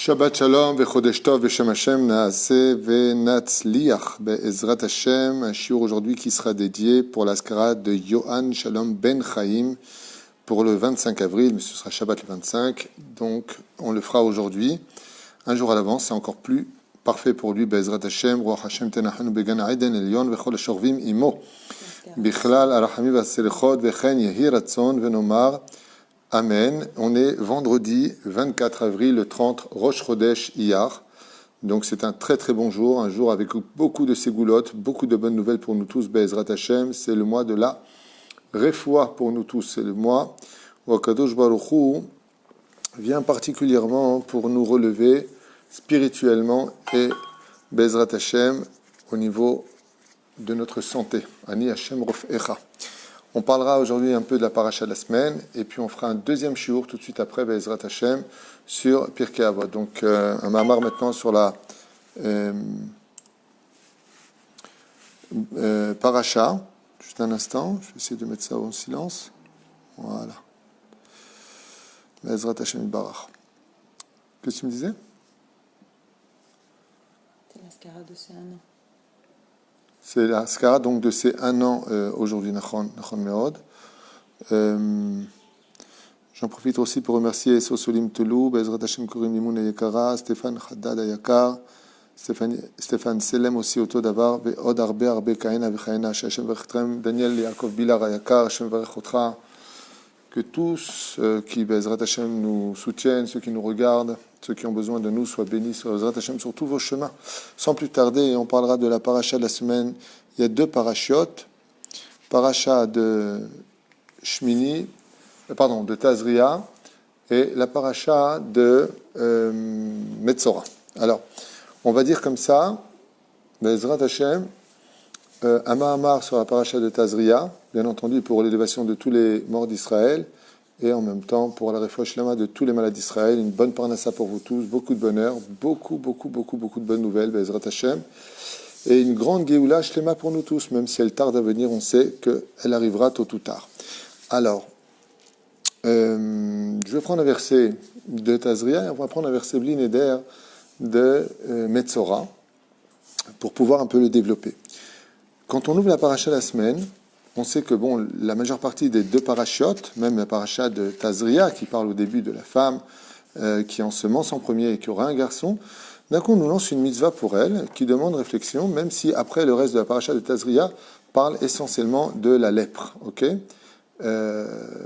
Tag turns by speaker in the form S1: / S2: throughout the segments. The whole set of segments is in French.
S1: Shabbat Shalom, Vechodesh Tov, Veshem Hashem, Naaseh, Venatzliach, Be'ezrat Hashem, un shiur aujourd'hui qui sera dédié pour l'Askara de Yohan Shalom Ben Chaim pour le 25 avril, mais ce sera Shabbat le 25, donc on le fera aujourd'hui, un jour à l'avance, c'est encore plus parfait pour lui, Be'ezrat Hashem, Ruach Hashem Tenachanu Began Eden Elyon, Vechol Ashorvim Imo, Bichlal Arachami Vaselechot, Vechen Yehi Ratzon, Venomar, Amen. On est vendredi 24 avril, le 30 Rosh Chodesh Iyar. Donc c'est un très très bon jour, un jour avec beaucoup de ségoulottes, beaucoup de bonnes nouvelles pour nous tous. Be'ezrat Hashem, c'est le mois de la Refoua pour nous tous. C'est le mois où Akadosh Baruch Hu vient particulièrement pour nous relever spirituellement et Be'ezrat Hashem au niveau de notre santé. Ani Hashem Rofecha. On parlera aujourd'hui un peu de la paracha de la semaine et puis on fera un deuxième shiur tout de suite après Be'ezrat Hashem sur Pirkei Avot. Donc un mamar maintenant sur la paracha. Juste un instant, je vais essayer de mettre ça en silence. Voilà. Be'ezrat Hashem Barach. Qu'est-ce que tu me disais?
S2: C'est l'Askara de ces 1 an.
S1: C'est la skara donc de ces 1 an aujourd'hui, Nachon Meod. J'en profite aussi pour remercier Sosolim Telou, Be'ezrat Hashem Korim Limoun Ayakara, Stéphane Haddad Ayakar, Stéphane Selem aussi Oto Davar, Ve'od Arbe Kaina Vechaina, Hashem Verchtrem, Daniel Yaakov Bilar Ayakar, Hashem Verchotra, que tous qui Be'ezrat Hashem nous soutiennent, ceux qui nous regardent, ceux qui ont besoin de nous soient bénis sur Be'ezrat Hashem sur tous vos chemins. Sans plus tarder, on parlera de la paracha de la semaine. Il y a 2 parachiotes. Paracha de Shmini, de Tazria, et la paracha de Metzora. Alors, on va dire comme ça, Be'ezrat Hashem, un Mahamar sur la paracha de Tazria, bien entendu pour l'élévation de tous les morts d'Israël, et en même temps pour la Refoua Shlema de tous les malades d'Israël, une bonne parnassa pour vous tous, beaucoup de bonheur, beaucoup de bonnes nouvelles, Be'ezrat Hashem, et une grande Géoula Shlema pour nous tous, même si elle tarde à venir, on sait qu'elle arrivera tôt ou tard. Alors, je vais prendre un verset de Tazria, et on va prendre un verset Bli Neder de Metzora, pour pouvoir un peu le développer. Quand on ouvre la paracha de la semaine, on sait que la majeure partie des 2 parachiotes, même la paracha de Tazria, qui parle au début de la femme qui ensemence en premier et qui aura un garçon, d'un coup on nous lance une mitzvah pour elle, qui demande réflexion, même si après le reste de la paracha de Tazria parle essentiellement de la lèpre.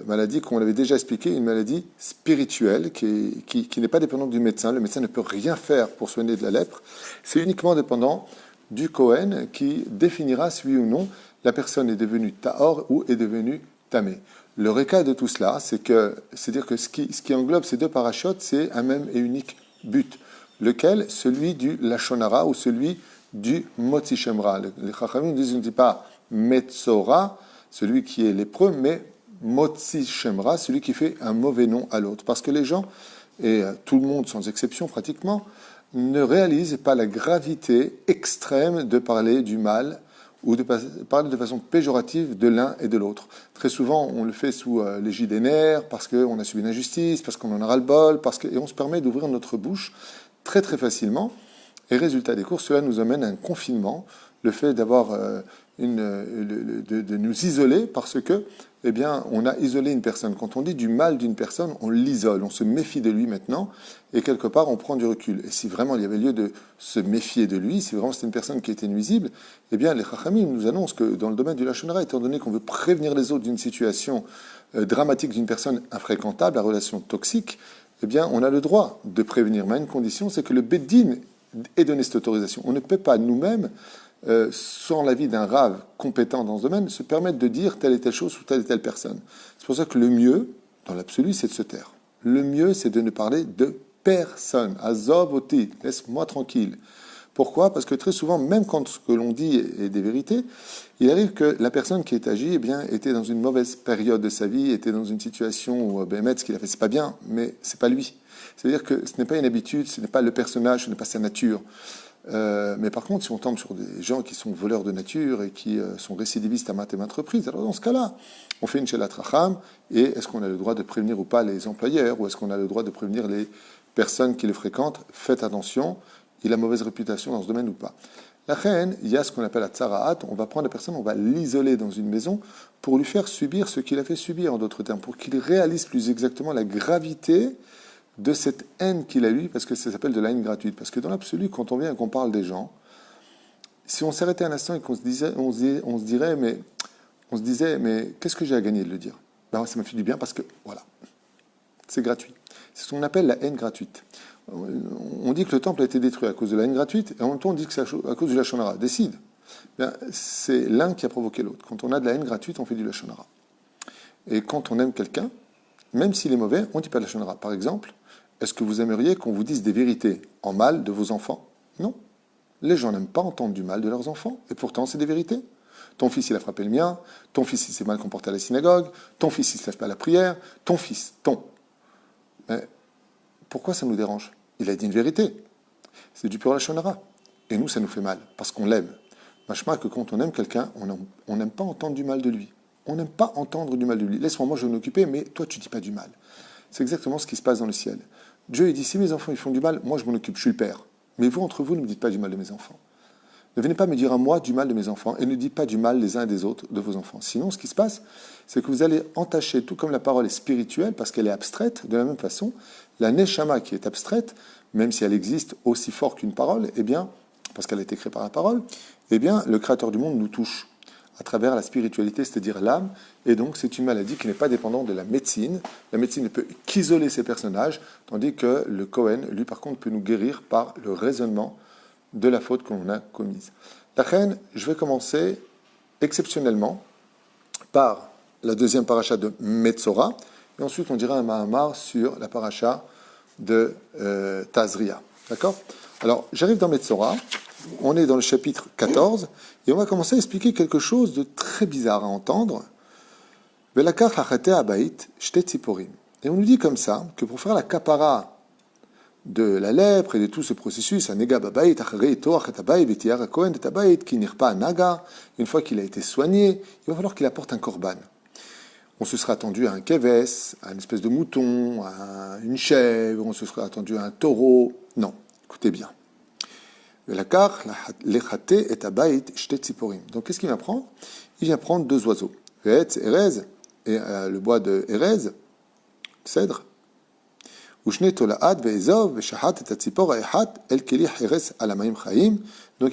S1: Maladie qu'on avait déjà expliqué, une maladie spirituelle qui n'est pas dépendante du médecin. Le médecin ne peut rien faire pour soigner de la lèpre. C'est uniquement dépendant du Kohen qui définira si oui ou non la personne est devenue Tahor ou est devenue Tamé. Le récap de tout cela, c'est-à-dire que ce qui englobe ces 2 parachutes, c'est un même et unique but. Lequel? Celui du Lashon Hara ou celui du Motzi Shemra. Les Chachamim disent, on ne dit pas Metzora, celui qui est lépreux, mais Motzi Shemra, celui qui fait un mauvais nom à l'autre. Parce que les gens, et tout le monde sans exception pratiquement, ne réalisent pas la gravité extrême de parler du mal ou de parler de façon péjorative de l'un et de l'autre. Très souvent, on le fait sous l'égide des nerfs, parce qu'on a subi une injustice, parce qu'on en a ras-le-bol, et on se permet d'ouvrir notre bouche très très facilement. Et résultat des courses, cela nous amène à un confinement, le fait d'avoir de nous isoler parce que, on a isolé une personne. Quand on dit du mal d'une personne, on l'isole, on se méfie de lui maintenant, et quelque part, on prend du recul. Et si vraiment il y avait lieu de se méfier de lui, si vraiment c'était une personne qui était nuisible, les Chachamim nous annoncent que dans le domaine du Lashon Hara, étant donné qu'on veut prévenir les autres d'une situation dramatique d'une personne infréquentable, la relation toxique, on a le droit de prévenir. Mais à une condition, c'est que le Beddin ait donné cette autorisation. On ne peut pas nous-mêmes, sans l'avis d'un rave compétent dans ce domaine, se permettre de dire telle et telle chose ou telle et telle personne. C'est pour ça que le mieux, dans l'absolu, c'est de se taire. Le mieux, c'est de ne parler de personne. Azov oti, laisse-moi tranquille. Pourquoi? Parce que très souvent, même quand ce que l'on dit est des vérités, il arrive que la personne qui est agie, était dans une mauvaise période de sa vie, était dans une situation où, ce qu'il a fait, c'est pas bien, mais c'est pas lui. C'est-à-dire que ce n'est pas une habitude, ce n'est pas le personnage, ce n'est pas sa nature. Mais par contre, si on tombe sur des gens qui sont voleurs de nature et qui sont récidivistes à maintes et maintes reprises, alors dans ce cas-là, on fait une shelat racham, et est-ce qu'on a le droit de prévenir ou pas les employeurs, ou est-ce qu'on a le droit de prévenir les personnes qui le fréquentent, faites attention, il a mauvaise réputation dans ce domaine ou pas. La reine, il y a ce qu'on appelle la tsaraat, on va prendre la personne, on va l'isoler dans une maison pour lui faire subir ce qu'il a fait subir, en d'autres termes, pour qu'il réalise plus exactement la gravité de cette haine qu'il a eue, parce que ça s'appelle de la haine gratuite. Parce que dans l'absolu, quand on vient et qu'on parle des gens, si on s'arrêtait un instant et qu'on se disait, on se disait, mais qu'est-ce que j'ai à gagner de le dire? Ben, ça m'a fait du bien parce que, voilà, c'est gratuit. C'est ce qu'on appelle la haine gratuite. On dit que le temple a été détruit à cause de la haine gratuite, et en même temps on dit que c'est à cause du lashon hara. Décide. Bien, c'est l'un qui a provoqué l'autre. Quand on a de la haine gratuite, on fait du lashon hara. Et quand on aime quelqu'un, même s'il est mauvais, on ne dit pas de lashon hara. Par exemple, est-ce que vous aimeriez qu'on vous dise des vérités en mal de vos enfants? Non. Les gens n'aiment pas entendre du mal de leurs enfants, et pourtant c'est des vérités. Ton fils, il a frappé le mien, ton fils, il s'est mal comporté à la synagogue, ton fils, il ne se lève pas à la prière, ton fils, Mais pourquoi ça nous dérange? Il a dit une vérité. C'est du pur lashon hara. Et nous, ça nous fait mal, parce qu'on l'aime. Machma que quand on aime quelqu'un, on n'aime pas entendre du mal de lui. On n'aime pas entendre du mal de lui. Laisse-moi, moi je vais m'occuper, mais toi, tu ne dis pas du mal. C'est exactement ce qui se passe dans le ciel. Dieu, il dit, si mes enfants ils font du mal, moi je m'en occupe, je suis le père. Mais vous, entre vous, ne me dites pas du mal de mes enfants. Ne venez pas me dire à moi du mal de mes enfants, et ne dites pas du mal les uns et des autres de vos enfants. Sinon, ce qui se passe, c'est que vous allez entacher, tout comme la parole est spirituelle, parce qu'elle est abstraite, de la même façon, la neshama qui est abstraite, même si elle existe aussi fort qu'une parole, eh bien, parce qu'elle a été créée par la parole, eh bien, le Créateur du monde nous touche à travers la spiritualité, c'est-à-dire l'âme, et donc c'est une maladie qui n'est pas dépendante de la médecine. La médecine ne peut qu'isoler ces personnages, tandis que le Kohen, lui, par contre, peut nous guérir par le raisonnement de la faute que l'on a commise. La reine, je vais commencer exceptionnellement par la deuxième paracha de Metzora, et ensuite on dira un Mahamar sur la paracha de Tazria. D'accord? Alors, j'arrive dans Metzora, on est dans le chapitre 14, et on va commencer à expliquer quelque chose de très bizarre à entendre. Et on nous dit comme ça, que pour faire la kapara de la lèpre et de tout ce processus, une fois qu'il a été soigné, il va falloir qu'il apporte un korban. On se sera attendu à un keves, à une espèce de mouton, à une chèvre, on se sera attendu à un taureau. Non, écoutez bien. Donc qu'est-ce qu'il vient prendre? Il vient prendre deux oiseaux, Erez et le bois de Erez, cèdre. Donc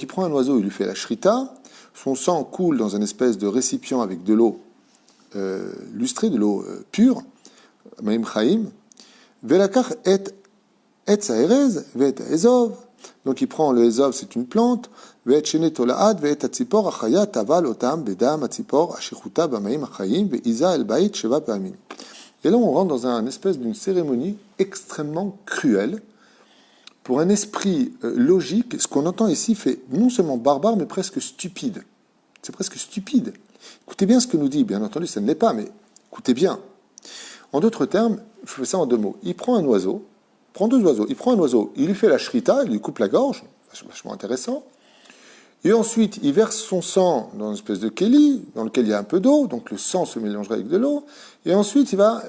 S1: il prend un oiseau, il lui fait la shrita, son sang coule dans une espèce de récipient avec de l'eau lustrée, de l'eau pure, maim chaim, velakach et Erez, vet ezov. Donc il prend le ezov, c'est une plante, vet shenet tolaad, vet atzipor achaya taval otam bedam atzipor ashichuta b'maim achayim veiza el bait sheva pa'amim. Et là, on rentre dans une espèce d'une cérémonie extrêmement cruelle pour un esprit logique. Ce qu'on entend ici fait non seulement barbare, mais presque stupide. C'est presque stupide. Écoutez bien ce que nous dit. Bien entendu, ça ne l'est pas, mais écoutez bien. En d'autres termes, je fais ça en deux mots. Il prend un oiseau, il prend un oiseau, il lui fait la shrita, il lui coupe la gorge, vachement intéressant. Et ensuite, il verse son sang dans une espèce de kéli, dans lequel il y a un peu d'eau, donc le sang se mélangera avec de l'eau. Et ensuite, il va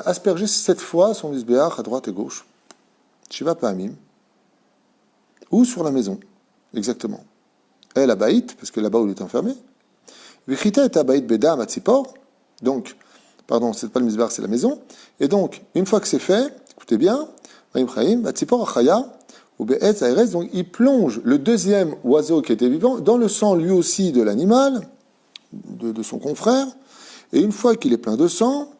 S1: asperger 7 fois son misbéach à droite et gauche. Shiva Pa'amim. Ou sur la maison, exactement. Elle a baït, parce que là-bas où il est enfermé. Vichita et abaït bedam atzipor. Donc, pardon, c'est pas le misbéach, c'est la maison. Et donc, une fois que c'est fait, écoutez bien, Maim Chaim, atzipor achaya. Donc il plonge le deuxième oiseau qui était vivant dans le sang lui aussi de l'animal, de son confrère, et une fois qu'il est plein de sang,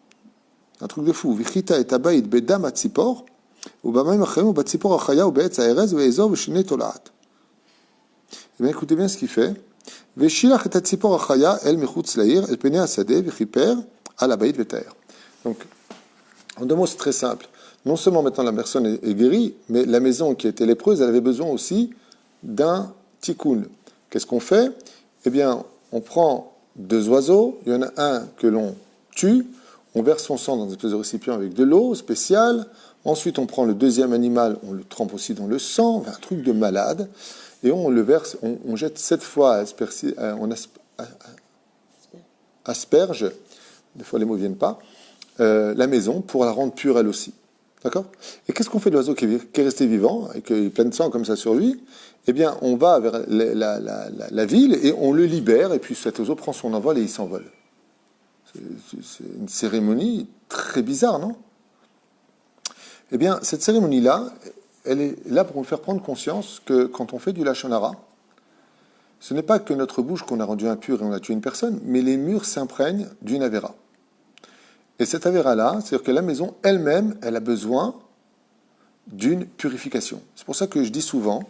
S1: un truc de fou, vichita et tabaïd bedam atzipor, ou bamaim achayim ou batzipor achaya ou be'etz aerez ve'ezov v'shinei tolaat. Eh bien écoutez bien ce qu'il fait. Veshilach et atzipor achaya el mechutz la'ir el penei asadeh v'chiper al abayit v'taer. Donc en deux mots c'est très simple. Non seulement maintenant la personne est guérie, mais la maison qui était lépreuse, elle avait besoin aussi d'un tikkun. Qu'est-ce qu'on fait? Eh bien, on prend deux oiseaux, il y en a un que l'on tue, on verse son sang dans une espèce de récipient avec de l'eau spéciale, ensuite on prend le deuxième animal, on le trempe aussi dans le sang, un truc de malade, et on le verse, on jette 7 fois, on asperge, des fois les mots ne viennent pas, la maison pour la rendre pure elle aussi. D'accord? Et qu'est-ce qu'on fait de l'oiseau qui est resté vivant et qui est plein de sang comme ça sur lui? Eh bien, on va vers la ville et on le libère, et puis cet oiseau prend son envol et il s'envole. C'est une cérémonie très bizarre, non? Eh bien, cette cérémonie-là, elle est là pour nous faire prendre conscience que quand on fait du Lachon Hara, ce n'est pas que notre bouche qu'on a rendue impure et on a tué une personne, mais les murs s'imprègnent d'une avéra. Et cette avéra-là, c'est-à-dire que la maison elle-même, elle a besoin d'une purification. C'est pour ça que je dis souvent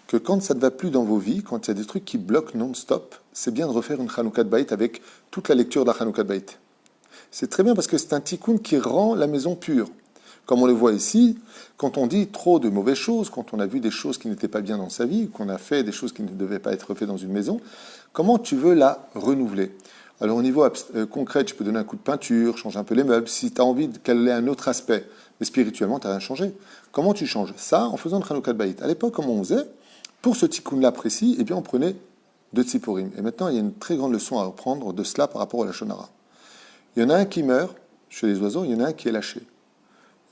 S1: que quand ça ne va plus dans vos vies, quand il y a des trucs qui bloquent non-stop, c'est bien de refaire une Chanoukat Bayit avec toute la lecture de la Chanoukat Bayit. C'est très bien parce que c'est un tikkun qui rend la maison pure. Comme on le voit ici, quand on dit trop de mauvaises choses, quand on a vu des choses qui n'étaient pas bien dans sa vie, qu'on a fait des choses qui ne devaient pas être faites dans une maison, comment tu veux la renouveler? Alors au niveau concret, tu peux donner un coup de peinture, changer un peu les meubles, si tu as envie qu'elle ait un autre aspect. Mais spirituellement, tu n'as rien changé. Comment tu changes ça en faisant une Chanoukat Bayit? À l'époque, comment on faisait? Pour ce tikkun-là précis, eh bien, on prenait 2 tziporim. Et maintenant, il y a une très grande leçon à reprendre de cela par rapport à la Lachon Hara. Il y en a un qui meurt chez les oiseaux, il y en a un qui est lâché.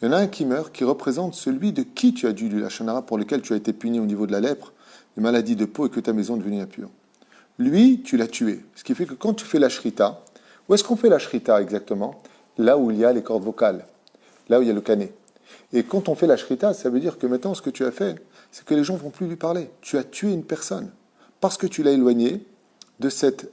S1: Il y en a un qui meurt qui représente celui de qui tu as dû du Lachon Hara, pour lequel tu as été puni au niveau de la lèpre, des maladies de peau et que ta maison est devenue impure. Lui, tu l'as tué. Ce qui fait que quand tu fais la shrita, où est-ce qu'on fait la shrita exactement? Là où il y a les cordes vocales, là où il y a le canet. Et quand on fait la shrita, ça veut dire que maintenant, ce que tu as fait, c'est que les gens ne vont plus lui parler. Tu as tué une personne parce que tu l'as éloigné de cette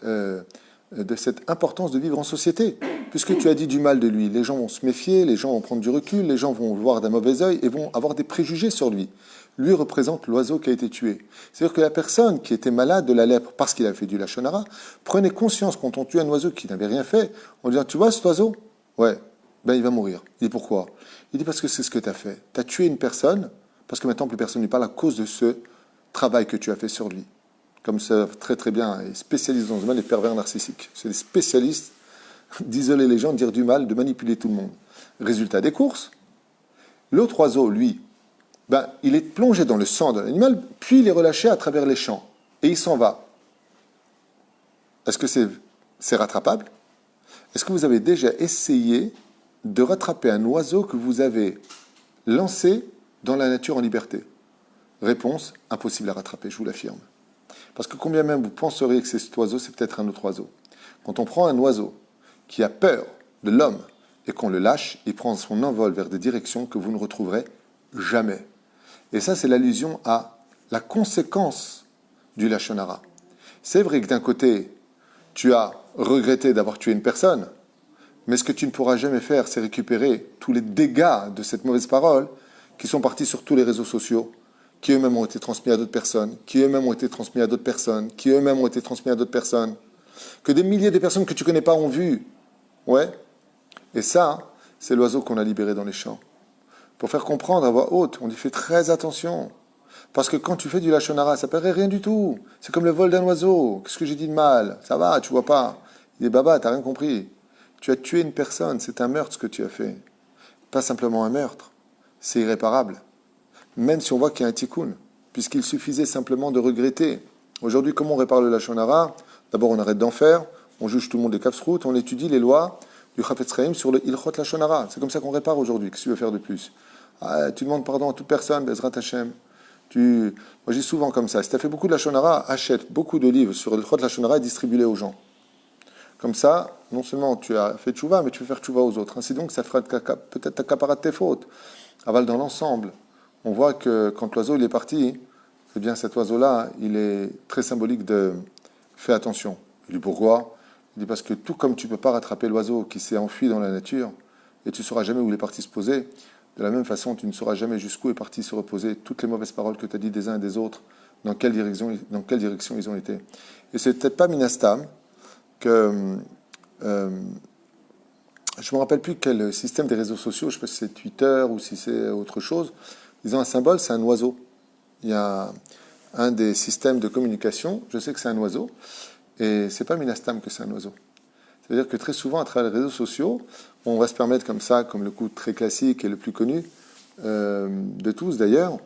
S1: importance de vivre en société. Puisque tu as dit du mal de lui, les gens vont se méfier, les gens vont prendre du recul, les gens vont le voir d'un mauvais œil et vont avoir des préjugés sur lui. Lui représente l'oiseau qui a été tué. C'est-à-dire que la personne qui était malade de la lèpre parce qu'il a fait du Lachon Hara prenait conscience quand on tue un oiseau qui n'avait rien fait, on dit, tu vois cet oiseau? Ouais, ben il va mourir. Il dit pourquoi? Il dit parce que c'est ce que tu as fait. Tu as tué une personne, parce que maintenant plus personne ne lui parle à cause de ce travail que tu as fait sur lui. Comme ça, très très bien, les spécialistes dans ce mal, les pervers narcissiques. C'est des spécialistes d'isoler les gens, de dire du mal, de manipuler tout le monde. Résultat des courses, l'autre oiseau, lui, ben, il est plongé dans le sang de l'animal, puis il est relâché à travers les champs. Et il s'en va. Est-ce que c'est rattrapable? Est-ce que vous avez déjà essayé de rattraper un oiseau que vous avez lancé dans la nature en liberté? Réponse, impossible à rattraper, je vous l'affirme. Parce que combien même vous penseriez que c'est cet oiseau, c'est peut-être un autre oiseau. Quand on prend un oiseau qui a peur de l'homme et qu'on le lâche, il prend son envol vers des directions que vous ne retrouverez jamais. Et ça, c'est l'allusion à la conséquence du Lachon Hara. C'est vrai que d'un côté, tu as regretté d'avoir tué une personne, mais ce que tu ne pourras jamais faire, c'est récupérer tous les dégâts de cette mauvaise parole qui sont partis sur tous les réseaux sociaux, qui eux-mêmes ont été transmis à d'autres personnes, qui eux-mêmes ont été transmis à d'autres personnes, qui eux-mêmes ont été transmis à d'autres personnes, que des milliers de personnes que tu ne connais pas ont vu. Ouais. Et ça, c'est l'oiseau qu'on a libéré dans les champs. Pour faire comprendre à voix haute, on dit fais très attention. Parce que quand tu fais du Lachon Hara, ça ne paraît rien du tout. C'est comme le vol d'un oiseau. Qu'est-ce que j'ai dit de mal? Ça va, tu vois pas. Il dit Baba, t'as rien compris. Tu as tué une personne, c'est un meurtre ce que tu as fait. Pas simplement un meurtre, c'est irréparable. Même si on voit qu'il y a un tikkun, puisqu'il suffisait simplement de regretter. Aujourd'hui, comment on répare le Lachon Hara? D'abord, on arrête d'en faire, on juge tout le monde des Kapsrout, on étudie les lois du Chafetz Chaim sur le Ilchot Lachon Hara. C'est comme ça qu'on répare aujourd'hui. Qu'est-ce que tu veux faire de plus? Tu demandes pardon à toute personne, Bezrat Hashem. Moi, je dis souvent comme ça. Si tu as fait beaucoup de Lachon Hara, achète beaucoup de livres sur le Ilchot Lachon Hara et distribue-les aux gens. Comme ça, non seulement tu as fait tchouva, mais tu peux faire tchouva aux autres. Ainsi donc, ça fera peut-être ta capara de tes fautes. Aval dans l'ensemble. On voit que quand l'oiseau il est parti, eh bien cet oiseau-là, il est très symbolique de fais attention. Il dit pourquoi? Il dit parce que tout comme tu ne peux pas rattraper l'oiseau qui s'est enfui dans la nature, et tu ne sauras jamais où il est parti se poser, de la même façon, tu ne sauras jamais jusqu'où est parti se reposer toutes les mauvaises paroles que tu as dites des uns et des autres, dans quelle direction ils ont été. Et c'est peut-être pas Minastam que... je ne me rappelle plus quel système des réseaux sociaux, je ne sais pas si c'est Twitter ou si c'est autre chose, ils ont un symbole, c'est un oiseau. Il y a un des systèmes de communication, je sais que c'est un oiseau, et c'est pas Minastam que c'est un oiseau. C'est-à-dire que très souvent, à travers les réseaux sociaux, on va se permettre comme ça, comme le coup très classique et le plus connu de tous d'ailleurs,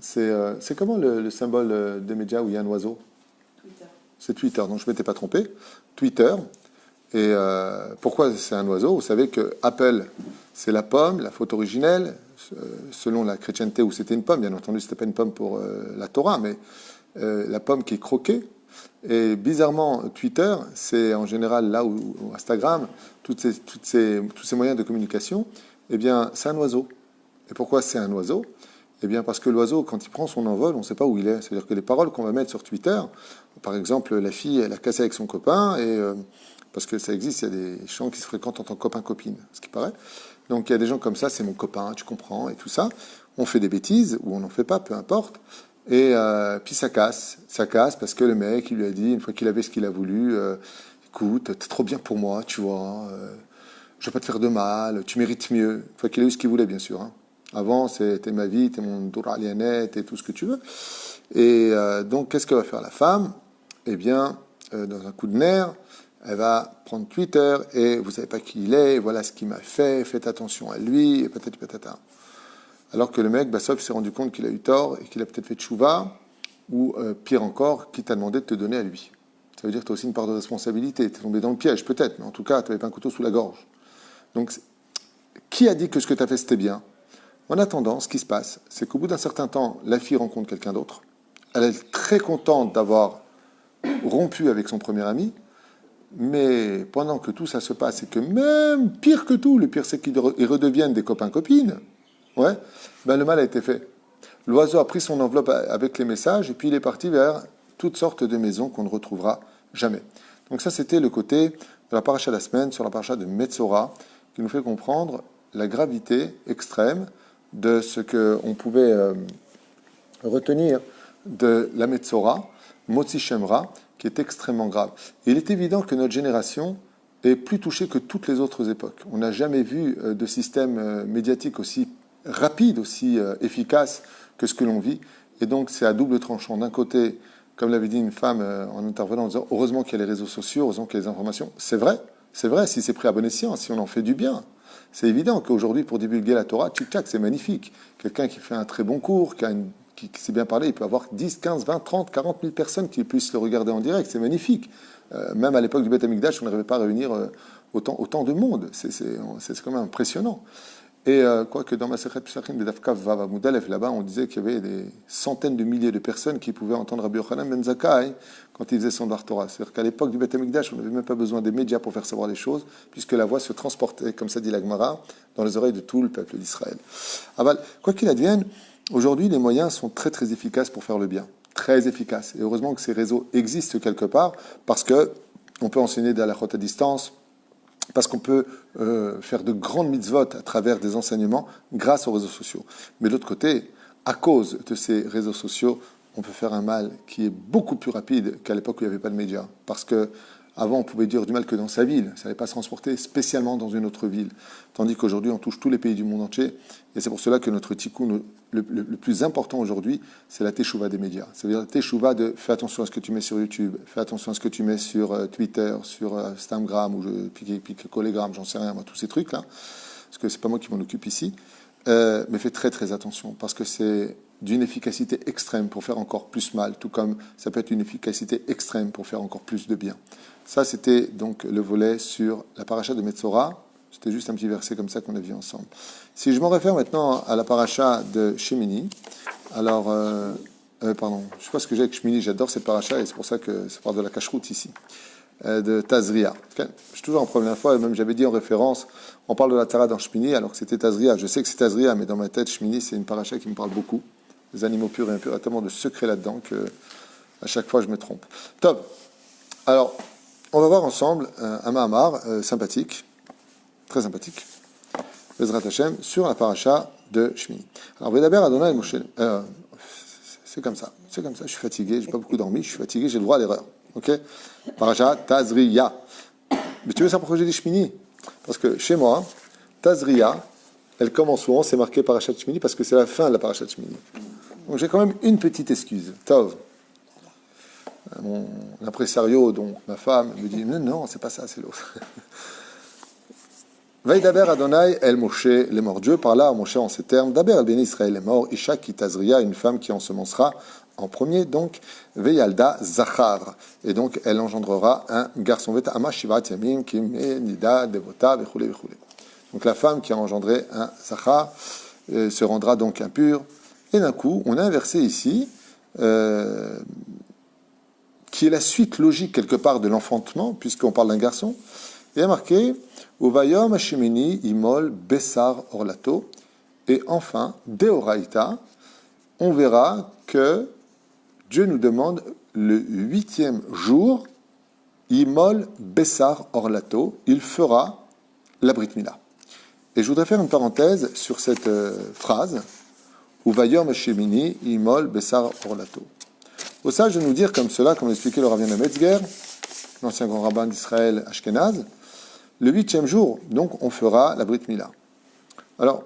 S1: c'est comment le symbole des médias où il y a un oiseau?
S2: Twitter.
S1: C'est Twitter, donc je ne m'étais pas trompé. Twitter, Et pourquoi c'est un oiseau? Vous savez que Apple, c'est la pomme, la faute originelle, selon la chrétienté où c'était une pomme. Bien entendu, c'était pas une pomme pour la Torah, mais la pomme qui est croquée. Et bizarrement, Twitter, c'est en général là où Instagram, tous ces moyens de communication, eh bien, c'est un oiseau. Et pourquoi c'est un oiseau? Eh bien, parce que l'oiseau, quand il prend son envol, on ne sait pas où il est. C'est-à-dire que les paroles qu'on va mettre sur Twitter, par exemple, la fille, elle a cassé avec son copain, et parce que ça existe, il y a des gens qui se fréquentent en tant que copain-copine, ce qui paraît. Donc, il y a des gens comme ça, c'est mon copain, tu comprends, et tout ça. On fait des bêtises, ou on n'en fait pas, peu importe. Et puis ça casse parce que le mec, il lui a dit, une fois qu'il avait ce qu'il a voulu, écoute, t'es trop bien pour moi, tu vois, je vais pas te faire de mal, tu mérites mieux. Une fois qu'il a eu ce qu'il voulait, bien sûr. Hein. Avant, c'était ma vie, t'es mon doura alianet, et tout ce que tu veux. Et donc, qu'est-ce que va faire la femme? Eh bien, dans un coup de nerf, elle va prendre Twitter et vous savez pas qui il est, voilà ce qu'il m'a fait, faites attention à lui, et patati patata. Alors que le mec, sauf s'est rendu compte qu'il a eu tort et qu'il a peut-être fait tchouva, ou pire encore, qu'il t'a demandé de te donner à lui. Ça veut dire que tu as aussi une part de responsabilité. Tu es tombé dans le piège, peut-être, mais en tout cas, tu n'avais pas un couteau sous la gorge. Donc, qui a dit que ce que tu as fait, c'était bien? En attendant, ce qui se passe, c'est qu'au bout d'un certain temps, la fille rencontre quelqu'un d'autre. Elle est très contente d'avoir rompu avec son premier ami, mais pendant que tout ça se passe, et que même pire que tout, le pire c'est qu'ils redeviennent des copains-copines, ouais, le mal a été fait. L'oiseau a pris son enveloppe avec les messages et puis il est parti vers toutes sortes de maisons qu'on ne retrouvera jamais. Donc ça, c'était le côté de la paracha de la semaine sur la paracha de Metzora qui nous fait comprendre la gravité extrême de ce qu'on pouvait retenir de la Metzora, Motzi Shemra, qui est extrêmement grave. Et il est évident que notre génération est plus touchée que toutes les autres époques. On n'a jamais vu de système médiatique aussi rapide, aussi efficace que ce que l'on vit. Et donc, c'est à double tranchant. D'un côté, comme l'avait dit une femme en intervenant, en disant « Heureusement qu'il y a les réseaux sociaux, heureusement qu'il y a les informations ». C'est vrai, si c'est pris à bon escient, si on en fait du bien. C'est évident qu'aujourd'hui, pour divulguer la Torah, tic-tac, c'est magnifique. Quelqu'un qui fait un très bon cours, qui sait bien parler, il peut avoir 10, 15, 20, 30, 40 000 personnes qui puissent le regarder en direct. C'est magnifique. Même à l'époque du Beth Amikdash, on n'arrivait pas à réunir autant de monde. C'est quand même impressionnant. Et quoique dans ma Sechet Psachim de Dafkav Vav Mudalev, là-bas, on disait qu'il y avait des centaines de milliers de personnes qui pouvaient entendre Rabbi Yochanan ben Zakkai quand il faisait son Dar Torah. C'est-à-dire qu'à l'époque du Beth Amikdash, on n'avait même pas besoin des médias pour faire savoir les choses, puisque la voix se transportait, comme ça dit la Gemara, dans les oreilles de tout le peuple d'Israël. Aval, quoi qu'il advienne, aujourd'hui, les moyens sont très très efficaces pour faire le bien. Très efficaces. Et heureusement que ces réseaux existent quelque part, parce que on peut enseigner des halachot à distance, parce qu'on peut faire de grandes mitzvot à travers des enseignements grâce aux réseaux sociaux. Mais de l'autre côté, à cause de ces réseaux sociaux, on peut faire un mal qui est beaucoup plus rapide qu'à l'époque où il n'y avait pas de médias. Parce que avant, on pouvait dire du mal que dans sa ville. Ça n'allait pas se transporter spécialement dans une autre ville. Tandis qu'aujourd'hui, on touche tous les pays du monde entier. Et c'est pour cela que notre tikkun, le plus important aujourd'hui, c'est la teshuva des médias. C'est-à-dire la teshuva de fais attention à ce que tu mets sur YouTube, fais attention à ce que tu mets sur Twitter, sur Instagram, ou Pique Collegram, j'en sais rien, moi, tous ces trucs-là. Parce que c'est pas moi qui m'en occupe ici. Mais fais très très attention, parce que c'est d'une efficacité extrême pour faire encore plus mal, tout comme ça peut être une efficacité extrême pour faire encore plus de bien. Ça, c'était donc le volet sur la paracha de Metzora. C'était juste un petit verset comme ça qu'on a vu ensemble. Si je m'en réfère maintenant à la paracha de Shemini, alors, je ne sais pas ce que j'ai avec Shemini, j'adore cette paracha et c'est pour ça que ça parle de la cacheroute ici, de Tazria. Je suis toujours en première fois, même j'avais dit en référence, on parle de la Tara dans Shemini alors que c'était Tazria. Je sais que c'est Tazria, mais dans ma tête, Shemini, c'est une paracha qui me parle beaucoup. Les animaux purs et impurs, il y a tellement de secrets là-dedans que à chaque fois je me trompe. Top. Alors, on va voir ensemble un Mahamar sympathique, très sympathique, Bezrat Hashem, sur la paracha de Shmini. Alors, Vedaber Adonai el Moshe, c'est comme ça, je suis fatigué, j'ai pas beaucoup dormi, je suis fatigué, j'ai le droit à l'erreur. Ok? Paracha Tazria. Mais tu veux ça pourquoi j'ai dit Shmini? Parce que chez moi, Tazria, elle commence souvent, c'est marqué paracha de Shmini, parce que c'est la fin de la paracha de Shmini. Donc j'ai quand même une petite excuse. Tov. Mon impresario, donc ma femme, me dit non, c'est pas ça, c'est l'autre. Vaïdaber Adonai el Moshe, les morts. Dieu parla à Moshe en ces termes. Daber el Béni Israël est mort. Isha qui Tazria, une femme qui ensemencera en premier, donc, Veyalda Zachar. Et donc, elle engendrera un garçon. Veta'ama Shivat Yamim, Kim, Nida, Devota, Vechule, Vechule. Donc, la femme qui a engendré un Zachar se rendra donc impure. Et d'un coup, on a un verset ici, qui est la suite logique, quelque part, de l'enfantement, puisqu'on parle d'un garçon. Il y a marqué, Uvayom Hashemini, Imol, Bessar, Orlato. Et enfin, Deoraita, on verra que Dieu nous demande le 8e jour, Imol Bessar Orlato, il fera la Brit Mila. Et je voudrais faire une parenthèse sur cette phrase, Uvayom Hashemini, Imol Bessar Orlato. Au sage de nous dire comme cela, comme l'expliquait le Rav Metzger, l'ancien grand rabbin d'Israël Ashkenaz, le 8e jour, donc, on fera la Brit Mila. Alors,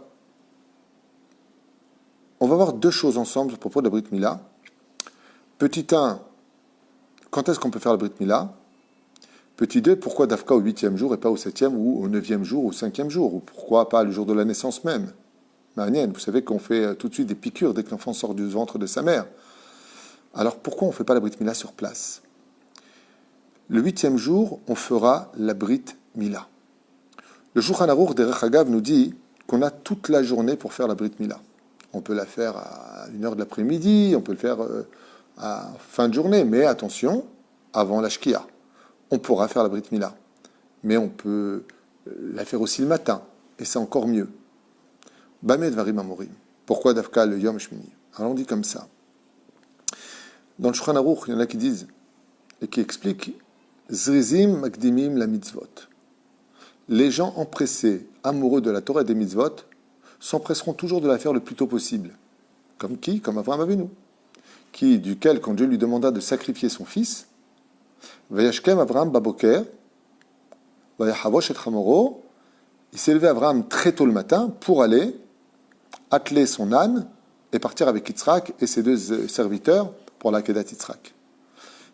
S1: on va voir deux choses ensemble à propos de la Brit Mila. Petit 1, quand est-ce qu'on peut faire la Brit Mila? Petit 2, pourquoi Dafka au 8e jour et pas au 7e ou au 9e jour ou au 5e jour? Ou pourquoi pas le jour de la naissance même? Manienne, vous savez qu'on fait tout de suite des piqûres dès que l'enfant sort du ventre de sa mère. Alors pourquoi on ne fait pas la Brit Mila sur place? Le 8e jour, on fera la Brit Mila. Le Shulchan Aruch Derech Hagav nous dit qu'on a toute la journée pour faire la Brit Mila. On peut la faire à 1h de l'après-midi, on peut le faire à fin de journée, mais attention, avant la Shkia. On pourra faire la Brit Mila, mais on peut la faire aussi le matin, et c'est encore mieux. Bamed Varim Amorim. Pourquoi Dafka le Yom Shmini? Alors on dit comme ça. Dans le Shulchan Aruch, il y en a qui disent, et qui expliquent, Zrizim Makdimim la mitzvot. Les gens empressés, amoureux de la Torah et des mitzvot, s'empresseront toujours de la faire le plus tôt possible. Comme qui? Comme Avraham Avinu, duquel, quand Dieu lui demanda de sacrifier son fils, Vayashkem Avraham Baboker, Vayahavosh et Chamoro, il s'est levé Avraham très tôt le matin pour aller atteler son âne et partir avec Yitzhak et ses deux serviteurs pour la Kedat Yitzhak.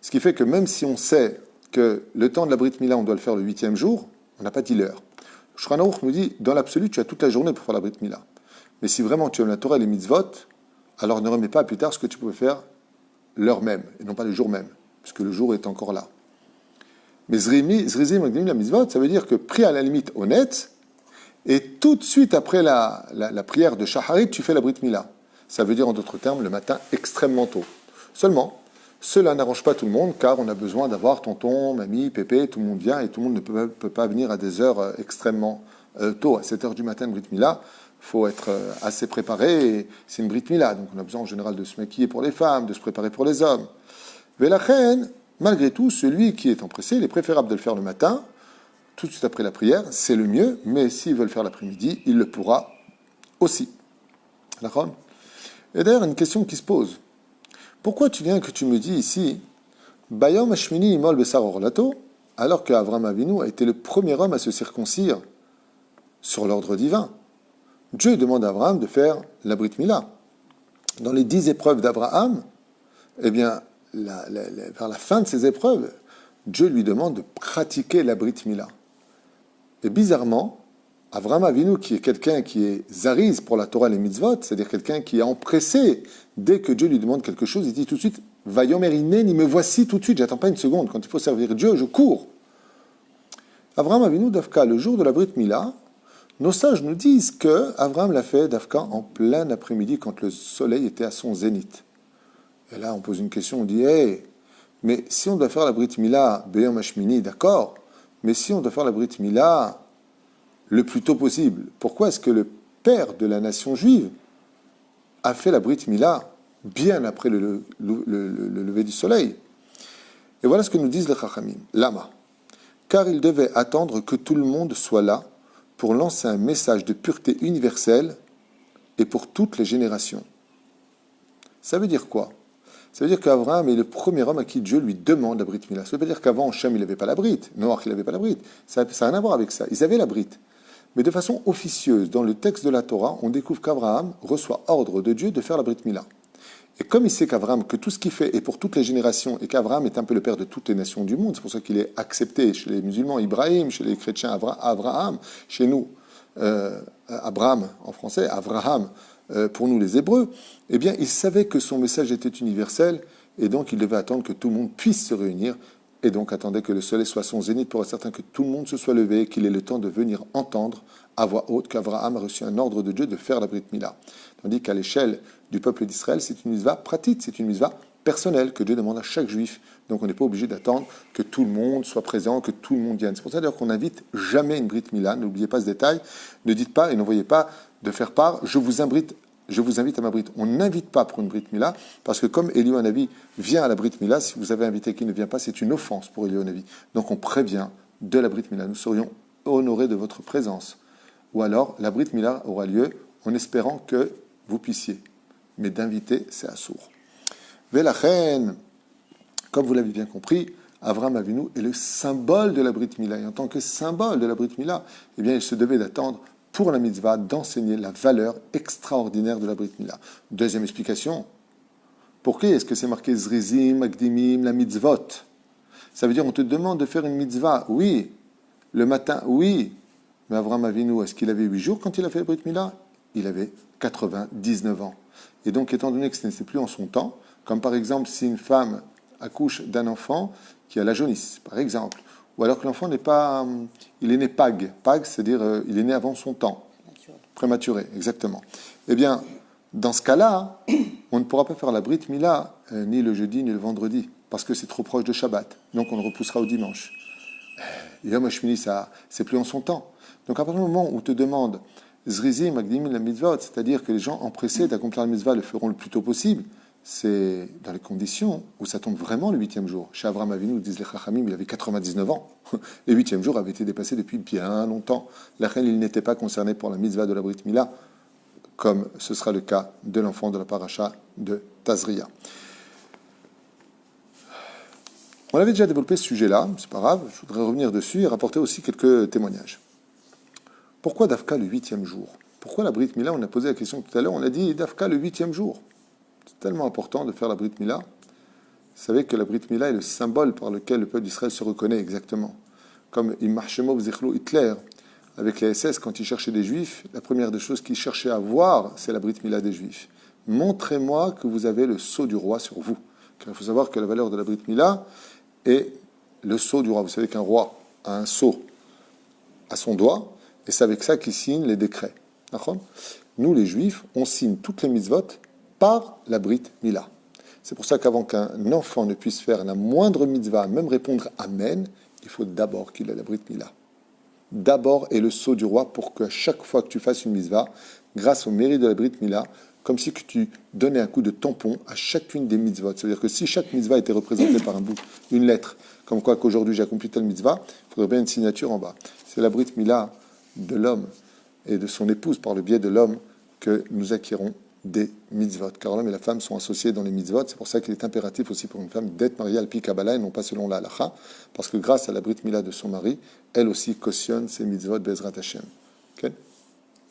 S1: Ce qui fait que même si on sait que le temps de la Brit Mila, on doit le faire le 8e jour, on n'a pas dit l'heure. Shulchan Aruch nous dit, dans l'absolu, tu as toute la journée pour faire la Brit Mila. Mais si vraiment tu aimes la Torah et les mitzvot, alors ne remets pas à plus tard ce que tu pouvais faire l'heure même, et non pas le jour même, puisque le jour est encore là. Mais Zrizim Magdim la mitzvot, ça veut dire que pris à la limite honnête, et tout de suite après la prière de Shacharit, tu fais la Brit Mila. Ça veut dire en d'autres termes le matin extrêmement tôt. Seulement, cela n'arrange pas tout le monde, car on a besoin d'avoir tonton, mamie, pépé, tout le monde vient, et tout le monde ne peut pas venir à des heures extrêmement tôt. À 7 heures du matin, Brit Mila, il faut être assez préparé, et c'est une Brit Mila, donc on a besoin en général de se maquiller pour les femmes, de se préparer pour les hommes. Mais la reine, malgré tout, celui qui est empressé, il est préférable de le faire le matin, tout de suite après la prière, c'est le mieux, mais s'il veut le faire l'après-midi, il le pourra aussi. D'accord? Et d'ailleurs, une question qui se pose. Pourquoi tu viens que tu me dis ici, Bayom Hashmini Imol Bessar Orlato, alors qu'Avraham Avinu a été le premier homme à se circoncire sur l'ordre divin? Dieu demande à Abraham de faire la Brit Mila. Dans les 10 épreuves d'Abraham, eh bien, vers la fin de ces épreuves, Dieu lui demande de pratiquer la Brit Mila. Et bizarrement, Avraham Avinu, qui est quelqu'un qui est zariz pour la Torah et les mitzvot, c'est-à-dire quelqu'un qui est empressé, dès que Dieu lui demande quelque chose, il dit tout de suite, Vayomer Hineni, me voici tout de suite, j'attends pas une seconde, quand il faut servir Dieu, je cours. Avraham Avinu, Dafka, le jour de la Brit Mila, nos sages nous disent que Avraham l'a fait, Dafka, en plein après-midi, quand le soleil était à son zénith. Et là, on pose une question, on dit, hey, mais si on doit faire la Brit Mila, Beyom Hashmini, d'accord, mais si on doit faire la Brit Mila le plus tôt possible, pourquoi est-ce que le père de la nation juive a fait la Brit Mila bien après le lever du soleil? Et voilà ce que nous disent les Chachamim. Lama. Car il devait attendre que tout le monde soit là pour lancer un message de pureté universelle et pour toutes les générations. Ça veut dire quoi? Ça veut dire qu'Abraham est le premier homme à qui Dieu lui demande la Brit Mila. Ça veut pas dire qu'avant, Shem, il n'avait pas la Brit. Noach, il n'avait pas la Brit. Ça n'a rien à voir avec ça. Ils avaient la Brit. Mais de façon officieuse, dans le texte de la Torah, on découvre qu'Abraham reçoit ordre de Dieu de faire la Brit Mila. Et comme il sait qu'Abraham, que tout ce qu'il fait est pour toutes les générations, et qu'Abraham est un peu le père de toutes les nations du monde, c'est pour ça qu'il est accepté chez les musulmans, Ibrahim, chez les chrétiens, Abraham, chez nous, Abraham en français, Avraham pour nous les Hébreux, eh bien, il savait que son message était universel, et donc il devait attendre que tout le monde puisse se réunir, et donc attendait que le soleil soit à son zénith pour être certain que tout le monde se soit levé, qu'il ait le temps de venir entendre à voix haute qu'Abraham a reçu un ordre de Dieu de faire la Brit Mila. Tandis qu'à l'échelle du peuple d'Israël, c'est une mitzvah pratique, c'est une mitzvah personnelle que Dieu demande à chaque juif. Donc on n'est pas obligé d'attendre que tout le monde soit présent, que tout le monde vienne. C'est pour ça d'ailleurs qu'on n'invite jamais une Brit Mila. N'oubliez pas ce détail. Ne dites pas et n'envoyez pas de faire part. Je vous invite à ma Brit. On n'invite pas pour une Brit Mila parce que comme Eliyahu Hanavi vient à la Brit Mila, si vous avez invité qui ne vient pas, c'est une offense pour Eliyahu Hanavi. Donc on prévient de la Brit Mila. Nous serions honorés de votre présence. Ou alors la Brit Mila aura lieu en espérant que vous puissiez. Mais d'inviter, c'est assourd. Velachen, comme vous l'avez bien compris, Avraham Avinu est le symbole de la Brit Mila. Et en tant que symbole de la Brit Mila, eh bien, il se devait d'attendre pour la mitzvah d'enseigner la valeur extraordinaire de la Brit Mila. Deuxième explication. Pourquoi est-ce que c'est marqué Zrizim, Akdimim, la mitzvot? Ça veut dire on te demande de faire une mitzvah. Oui. Le matin, oui. Mais Avraham Avinu, est-ce qu'il avait 8 jours quand il a fait la Brit Mila? Il avait 99 ans. Et donc, étant donné que ce n'était plus en son temps, comme par exemple si une femme accouche d'un enfant qui a la jaunisse, par exemple, ou alors que l'enfant n'est pas, il est né pag, c'est-à-dire il est né avant son temps, prématuré, exactement. Eh bien, dans ce cas-là, on ne pourra pas faire la Brit Mila ni le jeudi ni le vendredi, parce que c'est trop proche de Shabbat. Donc on le repoussera au dimanche. Yom HaShmini, ça, c'est plus en son temps. Donc à partir du moment où on te demande Zrizim, Akdimim, la mitzvot, c'est-à-dire que les gens empressés d'accomplir la mitzvah le feront le plus tôt possible, c'est dans les conditions où ça tombe vraiment le 8e jour. Chez Avraham Avinu, disent les Chachamim, il avait 99 ans. Le 8e jour avait été dépassé depuis bien longtemps. La reine, il n'était pas concerné pour la mitzvah de la Brit Mila, comme ce sera le cas de l'enfant de la paracha de Tazria. On avait déjà développé ce sujet-là, c'est pas grave, je voudrais revenir dessus et rapporter aussi quelques témoignages. Pourquoi Dafka le 8e jour? Pourquoi la Brit Mila? On a posé la question tout à l'heure, on a dit Dafka le 8e jour. C'est tellement important de faire la Brit Mila. Vous savez que la Brit Mila est le symbole par lequel le peuple d'Israël se reconnaît exactement. Comme Immarshemov Zechlo Hitler, avec les SS, quand il cherchait des Juifs, la première des choses qu'il cherchait à voir, c'est la Brit Mila des Juifs. Montrez-moi que vous avez le sceau du roi sur vous. Car il faut savoir que la valeur de la Brit Mila est le sceau du roi. Vous savez qu'un roi a un sceau à son doigt, et c'est avec ça qu'il signe les décrets. D'accord ? Nous, les Juifs, on signe toutes les mitzvot par la Brit Mila. C'est pour ça qu'avant qu'un enfant ne puisse faire la moindre mitzvah, même répondre Amen, il faut d'abord qu'il ait la Brit Mila. D'abord est le sceau du roi pour qu'à chaque fois que tu fasses une mitzvah, grâce au mérite de la Brit Mila, comme si que tu donnais un coup de tampon à chacune des mitzvot. C'est-à-dire que si chaque mitzvah était représentée par un bout, une lettre, comme quoi qu'aujourd'hui j'ai accompli telle mitzvah, il faudrait bien une signature en bas. C'est la Brit Mila de l'homme et de son épouse par le biais de l'homme que nous acquérons des mitzvot. Car l'homme et la femme sont associés dans les mitzvot. C'est pour ça qu'il est impératif aussi pour une femme d'être mariée al pi Kabbalah et non pas selon la halacha. Parce que grâce à la Brit Mila de son mari, elle aussi cautionne ses mitzvot Bezrat Hashem. Okay?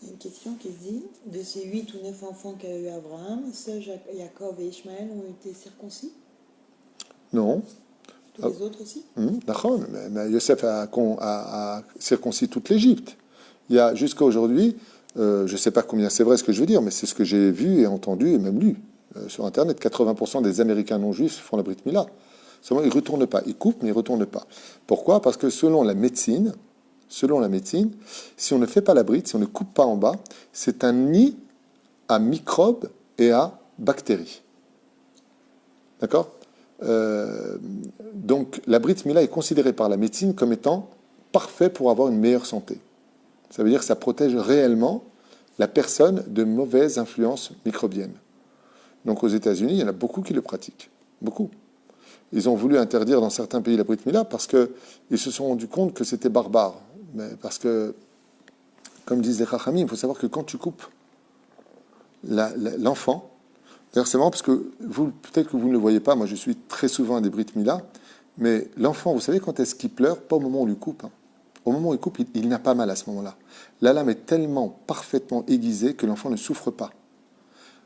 S2: Il y a une question qui dit, de ces 8 ou 9 enfants qu'a eu Abraham, seuls Jacob et Ishmaël ont été circoncis?
S1: Non.
S2: Tous les autres aussi?
S1: D'accord, mais Yosef a circoncis toute l'Égypte. Il y a jusqu'à aujourd'hui, je ne sais pas combien c'est vrai ce que je veux dire, mais c'est ce que j'ai vu et entendu et même lu sur Internet. 80% des Américains non-juifs font la Brit Mila. Seulement, ils ne retournent pas. Ils coupent, mais ils ne retournent pas. Pourquoi? Parce que selon la médecine, si on ne fait pas la Brit, si on ne coupe pas en bas, c'est un nid à microbes et à bactéries. D'accord? Donc, la Brit Mila est considérée par la médecine comme étant parfait pour avoir une meilleure santé. Ça veut dire que ça protège réellement la personne de mauvaises influences microbiennes. Donc aux États-Unis, il y en a beaucoup qui le pratiquent. Beaucoup. Ils ont voulu interdire dans certains pays la Brit Mila parce qu'ils se sont rendus compte que c'était barbare. Mais parce que, comme disent les Chachamim, il faut savoir que quand tu coupes l'enfant, d'ailleurs c'est marrant parce que peut-être que vous ne le voyez pas, moi je suis très souvent à des Brit Mila, mais l'enfant, vous savez quand est-ce qu'il pleure? Pas au moment où on lui coupe. Au moment où il coupe, il n'a pas mal à ce moment-là. La lame est tellement parfaitement aiguisée que l'enfant ne souffre pas.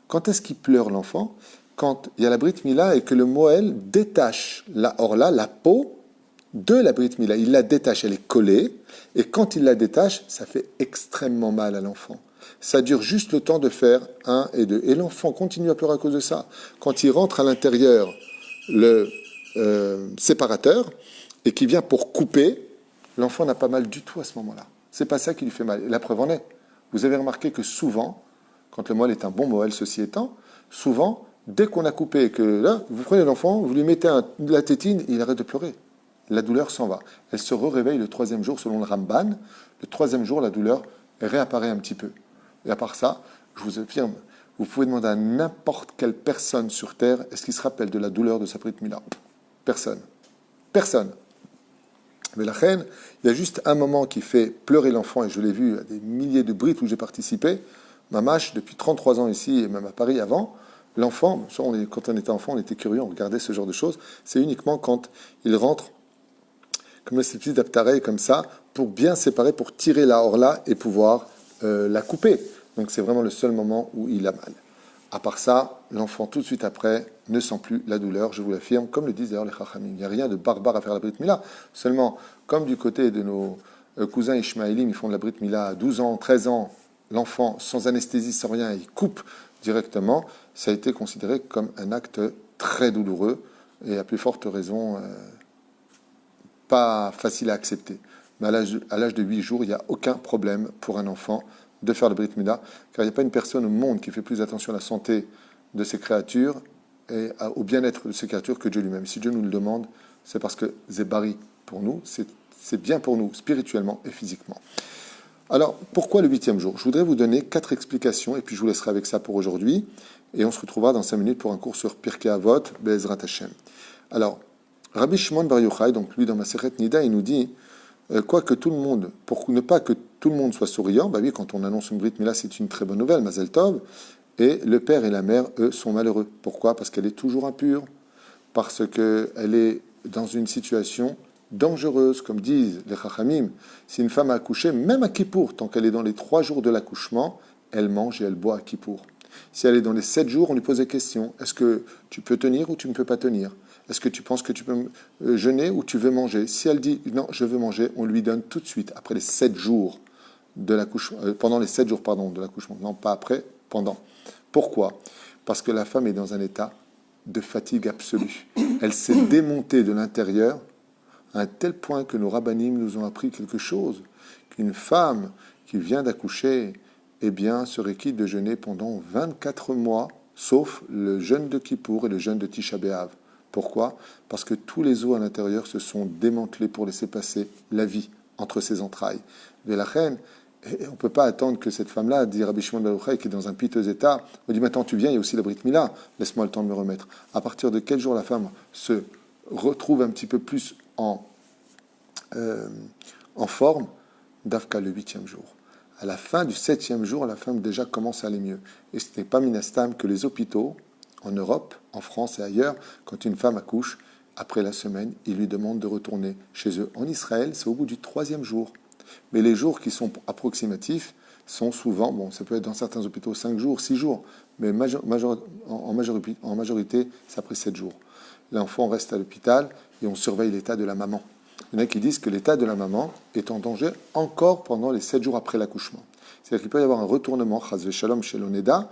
S1: Quand est-ce qu'il pleure l'enfant? Quand il y a la Brit Mila et que le Moël détache la peau de la Brit Mila. Il la détache, elle est collée, et quand il la détache, ça fait extrêmement mal à l'enfant. Ça dure juste le temps de faire 1 et 2. Et l'enfant continue à pleurer à cause de ça. Quand il rentre à l'intérieur, le séparateur, et qui vient pour couper, l'enfant n'a pas mal du tout à ce moment-là. C'est pas ça qui lui fait mal. Et la preuve en est. Vous avez remarqué que souvent, quand le moelle est un bon moelle, ceci étant, souvent, dès qu'on a coupé et que là, vous prenez l'enfant, vous lui mettez la tétine, il arrête de pleurer. La douleur s'en va. Elle se réveille le 3e jour, selon le Ramban. Le 3e jour, la douleur réapparaît un petit peu. Et à part ça, je vous affirme, vous pouvez demander à n'importe quelle personne sur Terre, est-ce qu'il se rappelle de la douleur de sa Brit Mila? Personne. Personne. Mais la reine, il y a juste un moment qui fait pleurer l'enfant, et je l'ai vu à des milliers de brites où j'ai participé. Mamache, depuis 33 ans ici, et même à Paris avant, l'enfant, quand on était enfant, on était curieux, on regardait ce genre de choses. C'est uniquement quand il rentre, comme ces petits appareils comme ça, pour bien séparer, pour tirer la orla et pouvoir la couper. Donc c'est vraiment le seul moment où il a mal. À part ça, l'enfant, tout de suite après, ne sent plus la douleur, je vous l'affirme, comme le disent d'ailleurs les Chachamim. Il n'y a rien de barbare à faire la Brit Mila. Seulement, comme du côté de nos cousins Ishmaélim, ils font de la Brit Mila à 12 ans, 13 ans, l'enfant, sans anesthésie, sans rien, il coupe directement, ça a été considéré comme un acte très douloureux et à plus forte raison, pas facile à accepter. Mais à l'âge de 8 jours, il n'y a aucun problème pour un enfant de faire le Brit Mila, car il n'y a pas une personne au monde qui fait plus attention à la santé de ses créatures et au bien-être de ses créatures que Dieu lui-même. Si Dieu nous le demande, c'est parce que Zébari, pour nous, c'est bien pour nous, spirituellement et physiquement. Alors, pourquoi le 8e jour? Je voudrais vous donner 4 explications, et puis je vous laisserai avec ça pour aujourd'hui, et on se retrouvera dans 5 minutes pour un cours sur Pirkei Avot, Be'ezrat Hashem. Alors, Rabbi Shimon Bar Yochai, donc lui dans Masechet Nida, il nous dit quoique tout le monde, pour ne pas que tout le monde soit souriant, bah oui, quand on annonce une Brit Mila, c'est une très bonne nouvelle, Mazel Tov, et le père et la mère, eux, sont malheureux. Pourquoi? Parce qu'elle est toujours impure, parce qu'elle est dans une situation dangereuse, comme disent les Chachamim. Si une femme a accouché, même à Kippour, tant qu'elle est dans les 3 jours de l'accouchement, elle mange et elle boit à Kippour. Si elle est dans les 7 jours, on lui pose des questions. Est-ce que tu peux tenir ou tu ne peux pas tenir? Est-ce que tu penses que tu peux jeûner ou tu veux manger? Si elle dit non, je veux manger, on lui donne tout de suite, après les 7 jours de l'accouchement, pendant les 7 jours, pardon, de l'accouchement. Non, pas après, pendant. Pourquoi? Parce que la femme est dans un état de fatigue absolue. Elle s'est démontée de l'intérieur à un tel point que nos rabbinim nous ont appris quelque chose, qu'une femme qui vient d'accoucher, eh bien, serait quitte de jeûner pendant 24 mois, sauf le jeûne de Kippour et le jeûne de Tisha B'Av. Pourquoi? Parce que tous les os à l'intérieur se sont démantelés pour laisser passer la vie entre ses entrailles. Mais la reine, on ne peut pas attendre que cette femme-là, dit Rabbi Shimon Bar Yochai, qui est dans un piteux état, on dit maintenant tu viens, il y a aussi la Brit Mila, laisse-moi le temps de me remettre. À partir de quel jour la femme se retrouve un petit peu plus en forme? D'Afka le 8e jour. À la fin du 7e jour, la femme déjà commence à aller mieux. Et ce n'est pas minastam que les hôpitaux, en Europe, en France et ailleurs, quand une femme accouche, après la semaine, ils lui demandent de retourner chez eux. En Israël, c'est au bout du 3e jour. Mais les jours qui sont approximatifs sont souvent, bon, ça peut être dans certains hôpitaux 5 jours, 6 jours, mais en majorité, c'est après 7 jours. L'enfant reste à l'hôpital et on surveille l'état de la maman. Il y en a qui disent que l'état de la maman est en danger encore pendant les 7 jours après l'accouchement. C'est-à-dire qu'il peut y avoir un retournement, chas v'shalom chez l'oneda,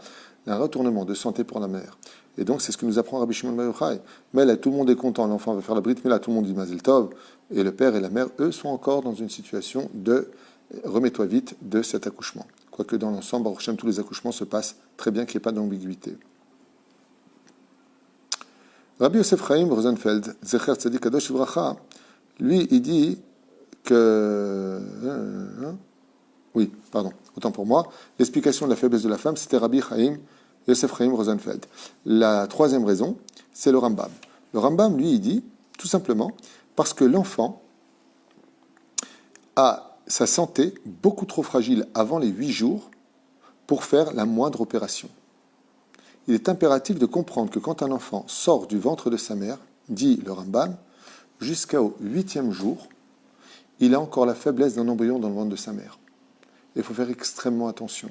S1: un retournement de santé pour la mère. Et donc, c'est ce que nous apprend Rabbi Shimon Bar Yochai. Mais là, tout le monde est content, l'enfant va faire la Brit Mila, tout le monde dit Mazel Tov, et le père et la mère, eux, sont encore dans une situation de remets-toi vite de cet accouchement. Quoique dans l'ensemble, Baruch Hashem, tous les accouchements se passent très bien, qu'il n'y ait pas d'ambiguïté. Rabbi Yosef Chaim Rosenfeld, Zecher Tzadik Kadosh Ivracha, lui, il dit que... Oui, pardon, autant pour moi. L'explication de la faiblesse de la femme, c'était Rabbi Yosef Chaim Rosenfeld. La 3e raison, c'est le Rambam. Le Rambam, lui, il dit, tout simplement, parce que l'enfant a sa santé beaucoup trop fragile avant les 8 jours pour faire la moindre opération. Il est impératif de comprendre que quand un enfant sort du ventre de sa mère, dit le Rambam, jusqu'au 8e jour, il a encore la faiblesse d'un embryon dans le ventre de sa mère. Il faut faire extrêmement attention.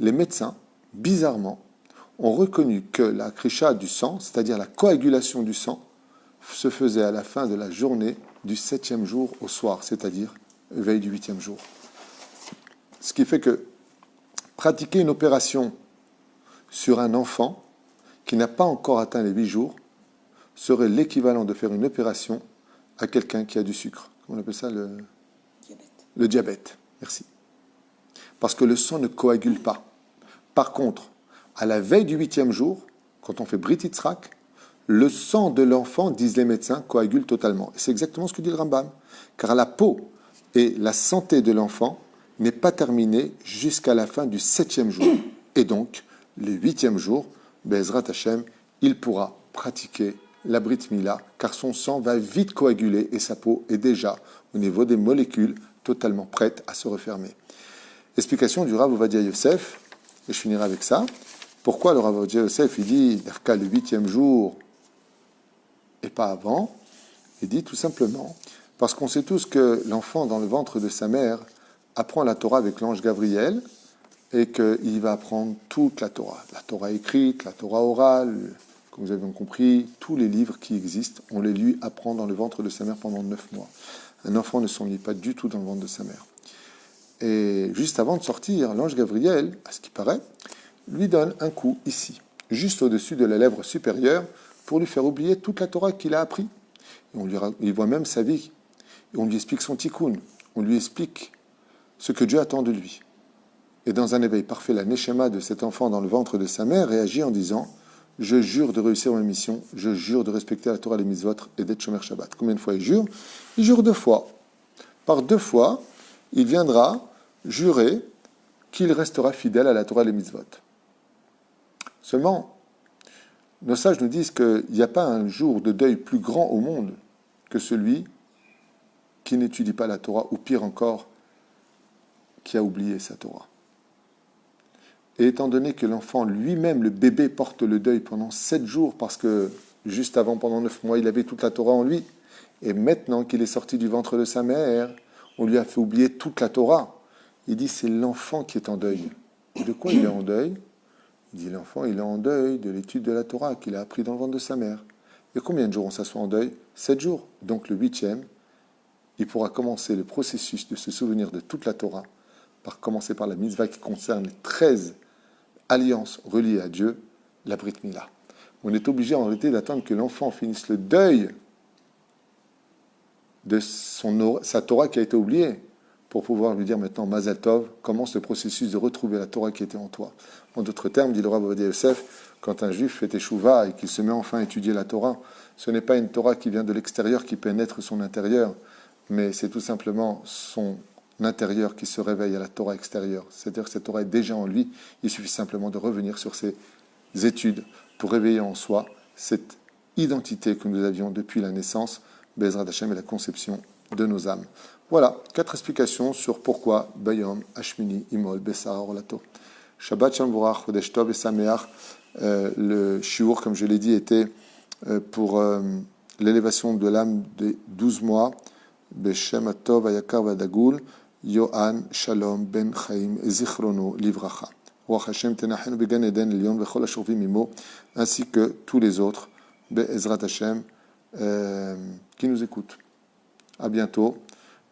S1: Les médecins, bizarrement, ont reconnu que la krisha du sang, c'est-à-dire la coagulation du sang, se faisait à la fin de la journée du 7e jour au soir, c'est-à-dire veille du 8e jour. Ce qui fait que pratiquer une opération sur un enfant qui n'a pas encore atteint les 8 jours serait l'équivalent de faire une opération à quelqu'un qui a du sucre. On appelle ça le diabète. Merci. Parce que le sang ne coagule pas. Par contre, à la veille du 8e jour, quand on fait Brit Yitzhak, le sang de l'enfant, disent les médecins, coagule totalement. Et c'est exactement ce que dit le Rambam. Car la peau et la santé de l'enfant n'est pas terminée jusqu'à la fin du 7e jour. Et donc, le 8e jour, Be'ezrat Hashem, il pourra pratiquer la Brit Mila, car son sang va vite coaguler et sa peau est déjà, au niveau des molécules, totalement prête à se refermer. Explication du Rav Ovadia Yosef, et je finirai avec ça. Pourquoi le Rav Ovadia Yosef, il dit qu'à le 8e jour et pas avant? Il dit tout simplement, parce qu'on sait tous que l'enfant dans le ventre de sa mère apprend la Torah avec l'ange Gabriel, et qu'il va apprendre toute la Torah écrite, la Torah orale, comme vous avez compris, tous les livres qui existent, on les lui apprend dans le ventre de sa mère pendant 9 mois. Un enfant ne s'ennuie pas du tout dans le ventre de sa mère. Et juste avant de sortir, l'ange Gabriel, à ce qui paraît, lui donne un coup ici, juste au-dessus de la lèvre supérieure, pour lui faire oublier toute la Torah qu'il a appris. Et il voit même sa vie. Et on lui explique son tikkun. On lui explique ce que Dieu attend de lui. Et dans un éveil parfait, la neshama de cet enfant dans le ventre de sa mère réagit en disant « Je jure de réussir ma mission, je jure de respecter la Torah et les mitzvot et d'être shomer Shabbat ». Combien de fois il jure? Il jure 2 fois. Par 2 fois, il viendra jurer qu'il restera fidèle à la Torah et les mitzvot. Seulement, nos sages nous disent qu'il n'y a pas un jour de deuil plus grand au monde que celui qui n'étudie pas la Torah, ou pire encore, qui a oublié sa Torah. Et étant donné que l'enfant lui-même, le bébé, porte le deuil pendant 7 jours, parce que juste avant, pendant 9 mois, il avait toute la Torah en lui, et maintenant qu'il est sorti du ventre de sa mère, on lui a fait oublier toute la Torah. Il dit, c'est l'enfant qui est en deuil. Et de quoi il est en deuil? Il dit, l'enfant, il est en deuil de l'étude de la Torah qu'il a appris dans le ventre de sa mère. Et combien de jours on s'assoit en deuil? 7 jours. Donc le 8e, il pourra commencer le processus de se souvenir de toute la Torah, par commencer par la mitzvah qui concerne les 13 alliances reliées à Dieu, la Brit Mila. On est obligé en réalité d'attendre que l'enfant finisse le deuil de sa Torah qui a été oubliée, pour pouvoir lui dire maintenant, Mazal Tov, commence le processus de retrouver la Torah qui était en toi. En d'autres termes, dit le Rav Ovadia Yosef, quand un juif fait teshuva et qu'il se met enfin à étudier la Torah, ce n'est pas une Torah qui vient de l'extérieur, qui pénètre son intérieur, mais c'est tout simplement son intérieur qui se réveille à la Torah extérieure. C'est-à-dire que cette Torah est déjà en lui, il suffit simplement de revenir sur ses études pour réveiller en soi cette identité que nous avions depuis la naissance, Be'ezrat Hashem et la conception de nos âmes. Voilà, 4 explications sur pourquoi Bayom, Hashmini, Imol, Bessar, Orlato. Shabbat Shalom Vorach, Chodesh Tov et Sameach. Le shiur, comme je l'ai dit, était pour l'élévation de l'âme des 12 mois. Beshem Atov, Ayakar, Vadagul, Yohan, Shalom, Ben Chaim, Zichrono, Livracha. Ruach Hashem, Tenachen, Began Eden, Lyon, Vechol Ashurvim, Mimo, ainsi que tous les autres, Be'ezrat Hashem, qui nous écoutent. À bientôt.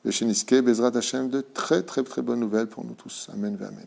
S1: Et chez Niske, Bezrat Hashem, de très très très bonnes nouvelles pour nous tous. Amen, amen.